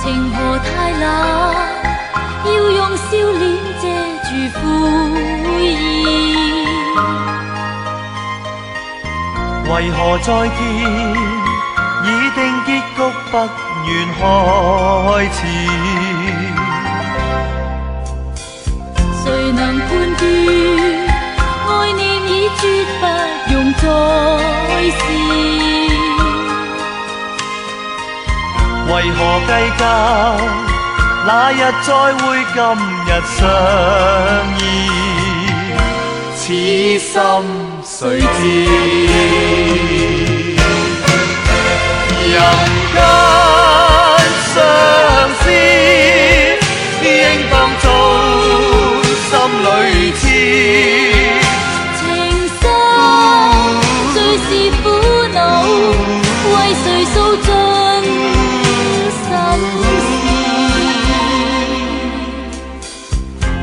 情何太冷，要用笑臉遮住悔意。為何再見已定結局不願開始？誰能判斷愛念已絕不容再試？為何計較那日再會今日相依？此心誰知？人間相思，應當做心裏痴。情深最是苦惱，為誰訴盡心事？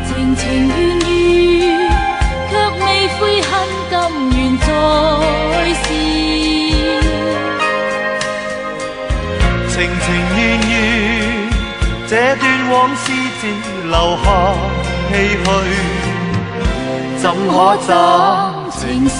情情願願，卻未悔恨，甘願再試。情情願願，這段往事只留下唏噓，怎可找情絲？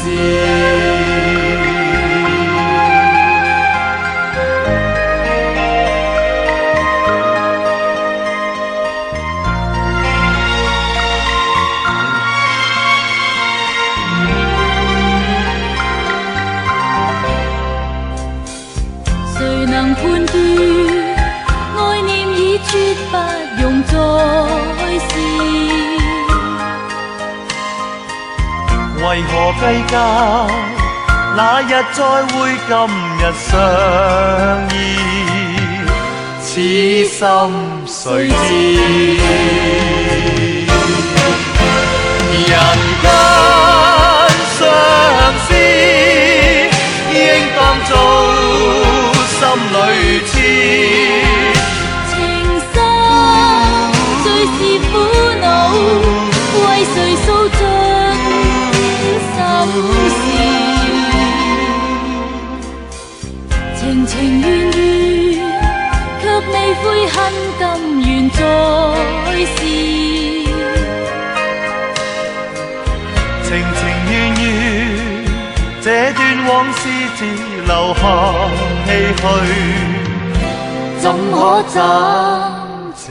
誰能判斷愛念已絕不容再試？為何計較那日再會今日相依？此心誰知？人間相思，應當做心裏痴。情深最是苦惱，為誰訴盡心事？情情願願，卻未悔恨，甘願再試。情情願願，這段往事只留下唏噓，怎可找情